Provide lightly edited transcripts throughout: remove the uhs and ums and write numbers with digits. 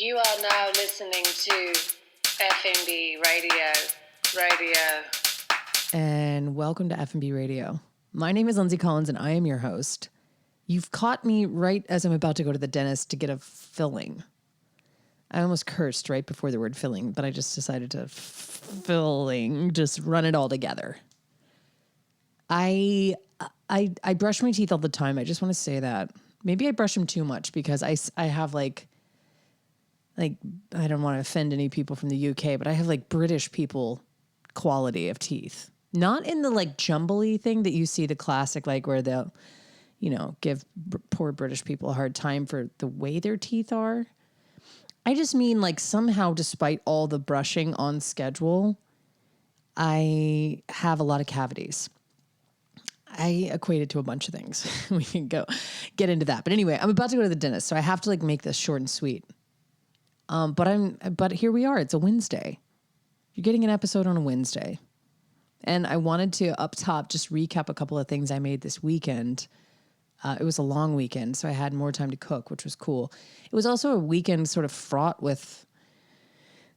You are now listening to F&B Radio. And welcome to F&B Radio. My name is Lindsay Collins, and I am your host. You've caught me right as I'm about to go to the dentist to get a filling. I almost cursed right before the word filling, but I just decided to just run it all together. I brush my teeth all the time. I just want to say that. Maybe I brush them too much because I have like I don't want to offend any people from the UK, but I have like British people quality of teeth. Not in the like jumbly thing that you see, the classic, like where they'll, give poor British people a hard time for the way their teeth are. I just mean like somehow, despite all the brushing on schedule, I have a lot of cavities. I equate it to a bunch of things. We can get into that. But anyway, I'm about to go to the dentist, so I have to like make this short and sweet. But here we are. It's a Wednesday. You're getting an episode on a Wednesday. And I wanted to, up top, just recap a couple of things I made this weekend. It was a long weekend, so I had more time to cook, which was cool. It was also a weekend sort of fraught with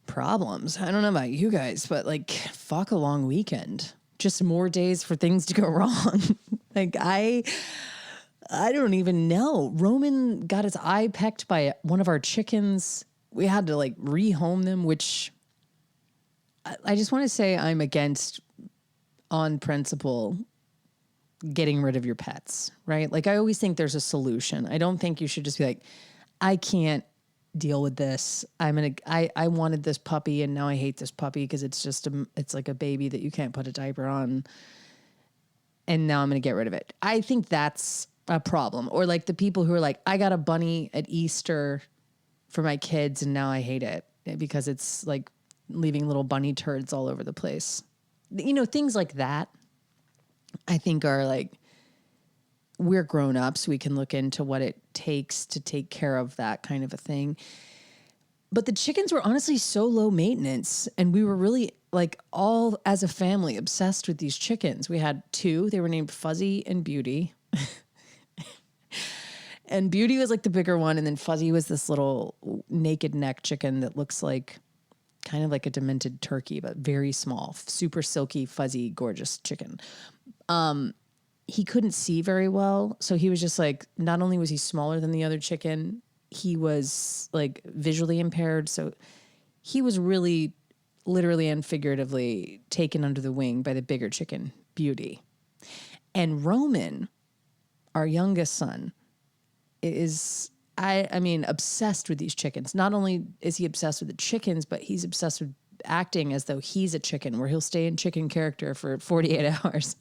problems. I don't know about you guys, but like, fuck a long weekend. Just more days for things to go wrong. Like, I don't even know. Roman got his eye pecked by one of our chickens. We had to like rehome them, which I just want to say I'm against, on principle, getting rid of your pets, right? Like I always think there's a solution. I don't think you should just be like, I can't deal with this. I wanted this puppy and now I hate this puppy because it's like a baby that you can't put a diaper on. And now I'm going to get rid of it. I think that's a problem. Or like the people who are like, I got a bunny at Easter for my kids and now I hate it because it's like leaving little bunny turds all over the place. Things like that I think are like, we're grown ups. We can look into what it takes to take care of that kind of a thing. But the chickens were honestly so low maintenance, and we were really like all as a family obsessed with these chickens. We had two. They were named Fuzzy and Beauty. And Beauty was like the bigger one, and then Fuzzy was this little naked neck chicken that looks like kind of like a demented turkey, but very small, super silky, fuzzy, gorgeous chicken. He couldn't see very well. So he was just like, not only was he smaller than the other chicken, he was like visually impaired. So he was really literally and figuratively taken under the wing by the bigger chicken, Beauty. And Roman, our youngest son, is, I mean, obsessed with these chickens. Not only is he obsessed with the chickens, but he's obsessed with acting as though he's a chicken, where he'll stay in chicken character for 48 hours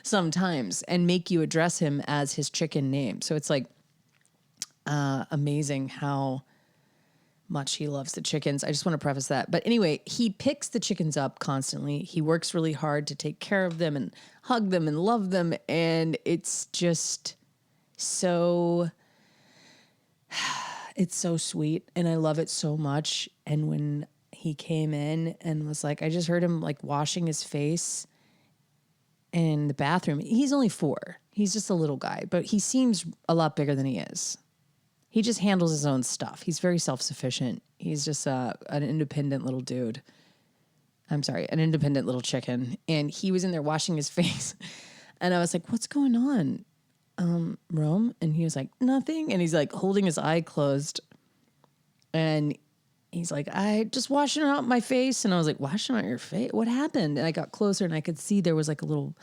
sometimes and make you address him as his chicken name. So it's like amazing how much he loves the chickens. I just want to preface that. But anyway, he picks the chickens up constantly. He works really hard to take care of them and hug them and love them. And it's just so... It's so sweet and I love it so much. And when he came in and was like, I just heard him like washing his face in the bathroom. He's only 4. He's just a little guy, but he seems a lot bigger than he is. He just handles his own stuff. He's very self-sufficient. He's just an independent little dude. I'm sorry, an independent little chicken. And he was in there washing his face. And I was like, what's going on? Rome? And he was like, nothing. And he's like holding his eye closed. And he's like, I just washing out my face. And I was like, washing out your face? What happened? And I got closer and I could see there was like a little,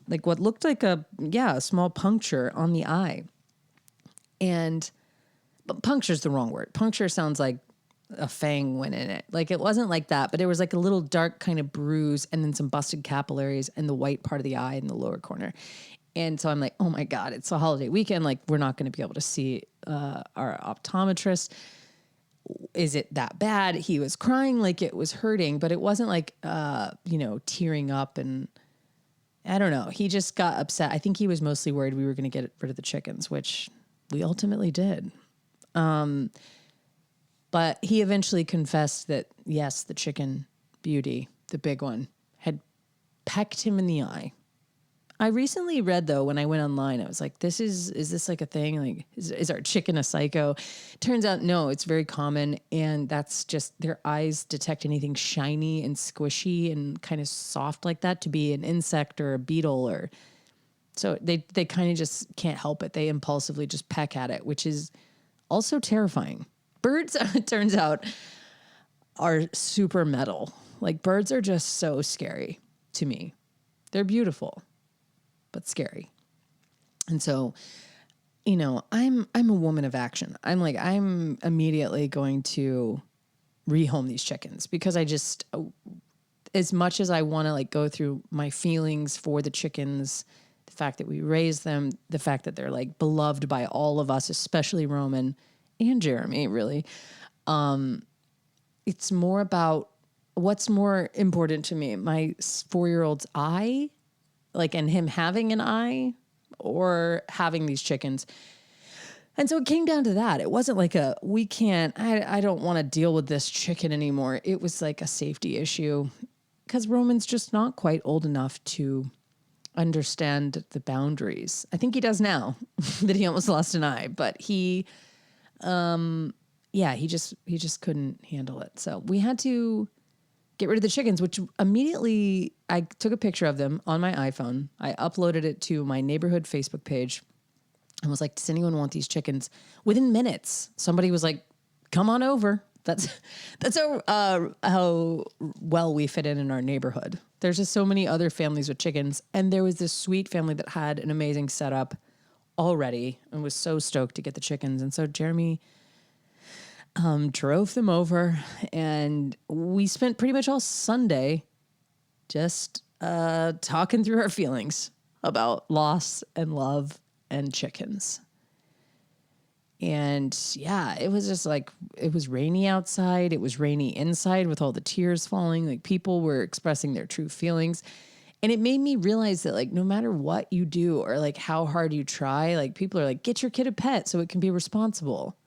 like what looked like a small puncture on the eye. But puncture's the wrong word. Puncture sounds like a fang went in it. Like it wasn't like that, but there was like a little dark kind of bruise and then some busted capillaries in the white part of the eye in the lower corner. And so I'm like, oh my God, it's a holiday weekend. Like we're not going to be able to see our optometrist. Is it that bad? He was crying like it was hurting, but it wasn't like, tearing up. And I don't know. He just got upset. I think he was mostly worried we were going to get rid of the chickens, which we ultimately did. But he eventually confessed that, yes, the chicken Beauty, the big one, had pecked him in the eye. I recently read, though, when I went online, I was like, is this like a thing? Like, is our chicken a psycho? Turns out, no, it's very common. And that's just their eyes detect anything shiny and squishy and kind of soft like that to be an insect or a beetle, or so they kind of just can't help it. They impulsively just peck at it, which is also terrifying. Birds, it turns out, are super metal. Like, birds are just so scary to me. They're beautiful, but scary. And so, I'm a woman of action. I'm immediately going to rehome these chickens, because I just, as much as I want to like go through my feelings for the chickens, the fact that we raise them, the fact that they're like beloved by all of us, especially Roman and Jeremy, really. It's more about what's more important to me, my 4-year-old's eye, like, and him having an eye, or having these chickens. And so it came down to that. It wasn't like I don't want to deal with this chicken anymore. It was like a safety issue, because Roman's just not quite old enough to understand the boundaries. I think he does now that he almost lost an eye, but he just couldn't handle it. So we had to get rid of the chickens, which immediately I took a picture of them on my iPhone. I uploaded it to my neighborhood Facebook page and was like, does anyone want these chickens? Within minutes, somebody was like, come on over. That's how well we fit in our neighborhood. There's just so many other families with chickens. And there was this sweet family that had an amazing setup already and was so stoked to get the chickens. And so Jeremy drove them over, and we spent pretty much all Sunday just talking through our feelings about loss and love and chickens. And yeah, it was just like, it was rainy outside. It was rainy inside with all the tears falling. Like, people were expressing their true feelings. And it made me realize that, like, no matter what you do or like how hard you try, like, people are like, get your kid a pet so it can be responsible.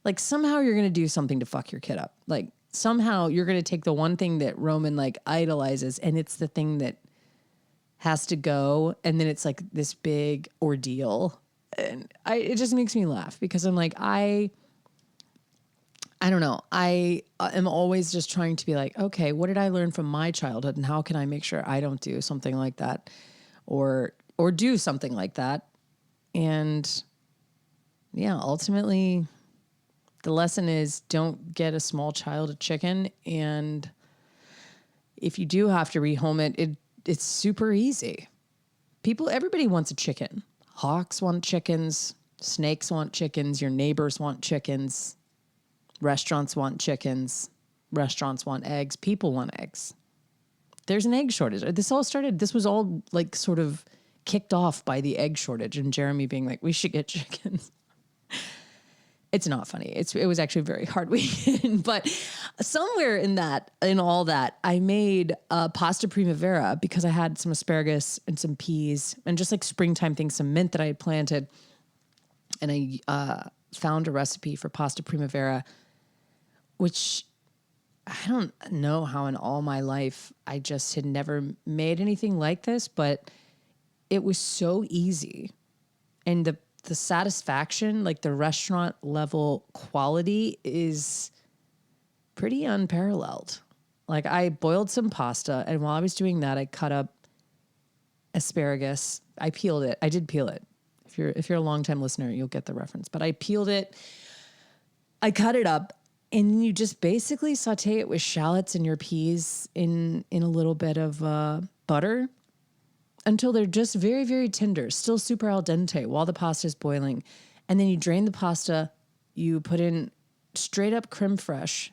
Like, somehow you're going to do something to fuck your kid up. Like, somehow you're going to take the one thing that Roman like idolizes, and it's the thing that has to go. And then it's like this big ordeal. And it just makes me laugh, because I'm like, I don't know. I am always just trying to be like, okay, what did I learn from my childhood, and how can I make sure I don't do something like that, or do something like that? And yeah, ultimately the lesson is, don't get a small child a chicken. And if you do have to rehome it, it's super easy. Everybody wants a chicken. Hawks want chickens. Snakes want chickens. Your neighbors want chickens. Restaurants want chickens. Restaurants want eggs. People want eggs. There's an egg shortage. This was all like sort of kicked off by the egg shortage and Jeremy being like, we should get chickens. It's not funny. It was actually a very hard weekend, but somewhere in all that, I made pasta primavera, because I had some asparagus and some peas and just like springtime things, some mint that I had planted. And I found a recipe for pasta primavera, which I don't know how in all my life I just had never made anything like this, but it was so easy. And the satisfaction, like the restaurant level quality, is pretty unparalleled. Like, I boiled some pasta, and while I was doing that, I cut up asparagus. I peeled it. I did peel it. If you're a longtime listener, you'll get the reference. But I peeled it. I cut it up, and you just basically saute it with shallots and your peas in a little bit of butter, until they're just very, very tender, still super al dente while the pasta is boiling. And then you drain the pasta, you put in straight up creme fraiche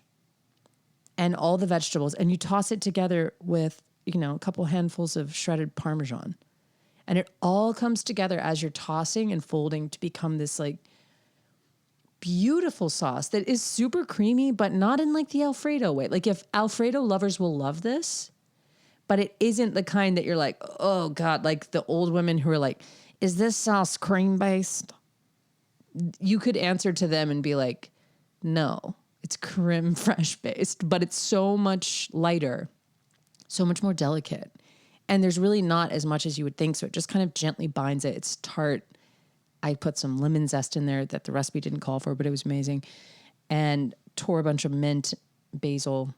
and all the vegetables, and you toss it together with, a couple handfuls of shredded Parmesan. And it all comes together as you're tossing and folding to become this like beautiful sauce that is super creamy, but not in like the Alfredo way. Like, if Alfredo lovers will love this, but it isn't the kind that you're like, oh God, like the old women who are like, is this sauce cream based? You could answer to them and be like, no, it's creme fraiche based, but it's so much lighter, so much more delicate. And there's really not as much as you would think. So it just kind of gently binds it. It's tart. I put some lemon zest in there that the recipe didn't call for, but it was amazing. And tore a bunch of mint, basil,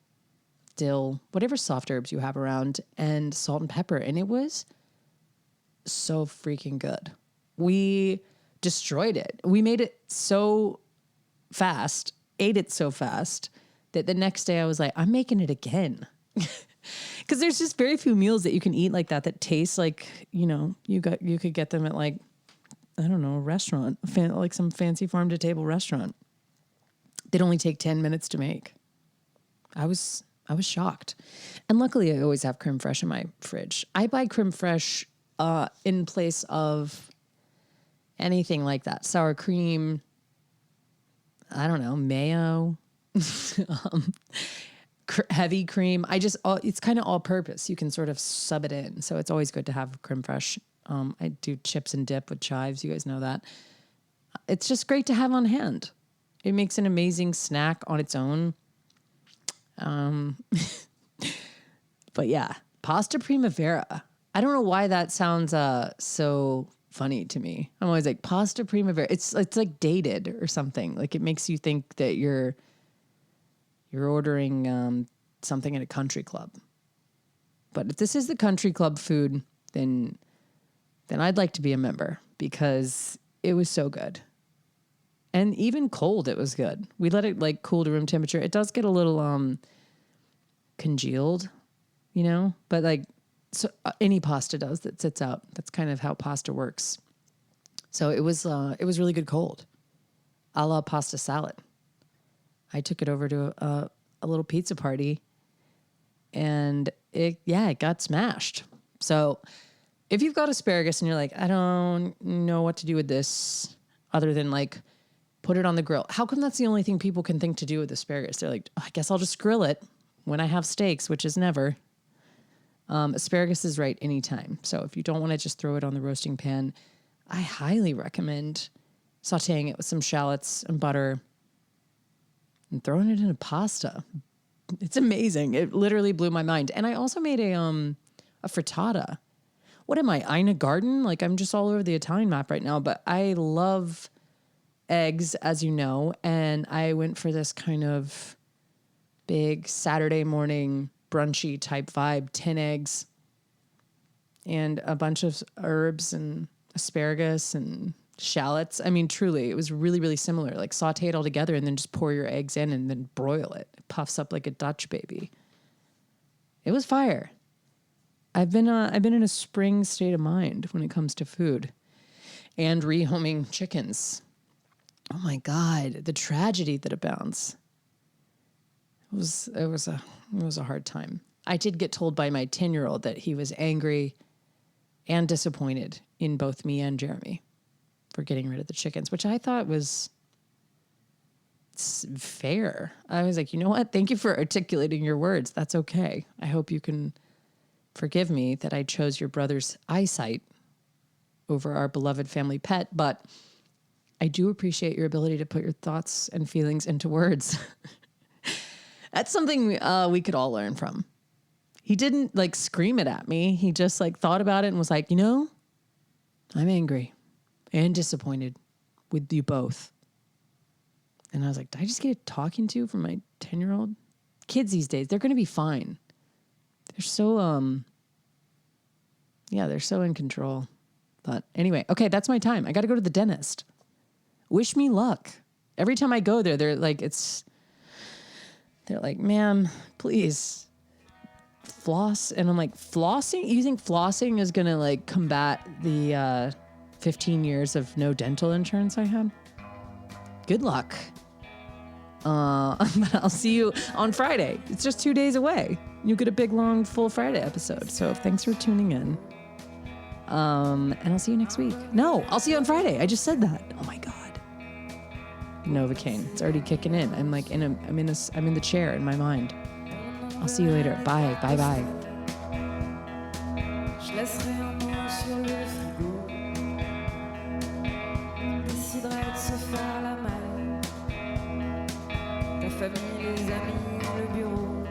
dill, whatever soft herbs you have around, and salt and pepper. And it was so freaking good. We destroyed it. We made it so fast, ate it so fast, that the next day I was like, I'm making it again. Because there's just very few meals that you can eat like that taste like, you could get them at like, I don't know, a restaurant, like some fancy farm to table restaurant. They'd only take 10 minutes to make. I was shocked. And luckily I always have creme fraiche in my fridge. I buy creme fraiche in place of anything like that. Sour cream, I don't know, mayo, heavy cream. It's kind of all purpose. You can sort of sub it in. So it's always good to have creme fraiche. I do chips and dip with chives. You guys know that. It's just great to have on hand. It makes an amazing snack on its own. But yeah, pasta primavera. I don't know why that sounds so funny to me. I'm always like, pasta primavera. It's like dated or something. Like it makes you think that you're ordering something at a country club. But if this is the country club food, then I'd like to be a member because it was so good. And even cold, it was good. We let it like cool to room temperature. It does get a little congealed, but like any pasta does that sits out. That's kind of how pasta works. So it was really good cold, a la pasta salad. I took it over to a little pizza party, and it got smashed. So if you've got asparagus and you're like, I don't know what to do with this other than like put it on the grill. How come that's the only thing people can think to do with asparagus? They're like, I guess I'll just grill it when I have steaks, which is never. Asparagus is right anytime. So if you don't want to just throw it on the roasting pan, I highly recommend sauteing it with some shallots and butter and throwing it in a pasta. It's amazing. It literally blew my mind. And I also made a frittata. What am I, Ina Garden? Like I'm just all over the Italian map right now, but I love eggs, as you know, and I went for this kind of big Saturday morning brunchy type vibe, 10 eggs and a bunch of herbs and asparagus and shallots. I mean, truly, it was really, really similar. Like saute it all together and then just pour your eggs in and then broil it. It puffs up like a Dutch baby. It was fire. I've been in a spring state of mind when it comes to food and rehoming chickens. Oh my God, the tragedy that abounds. It was a hard time. I did get told by my 10-year-old that he was angry and disappointed in both me and Jeremy for getting rid of the chickens, which I thought was fair. I was like, you know what? Thank you for articulating your words. That's okay. I hope you can forgive me that I chose your brother's eyesight over our beloved family pet, but I do appreciate your ability to put your thoughts and feelings into words. That's something we could all learn from. He didn't like scream it at me. He just like thought about it and was like, I'm angry and disappointed with you both. And I was like, did I just get a talking to from my 10-year-old? Kids these days, they're going to be fine. They're so, they're so in control. But anyway, okay, that's my time. I got to go to the dentist. Wish me luck. Every time I go there, they're like, ma'am, please floss. And I'm like, flossing? You think flossing is going to like combat the 15 years of no dental insurance I had? Good luck. But I'll see you on Friday. It's just 2 days away. You get a big, long, full Friday episode. So thanks for tuning in. And I'll see you next week. No, I'll see you on Friday. I just said that. Oh my God. Novocaine. It's already kicking in. I'm like I'm in the chair in my mind. I'll see you later. Bye. Bye bye. Je laisserai un mot sur le frigo. Déciderai de se faire la malle. Ta famille, les amis, le bureau.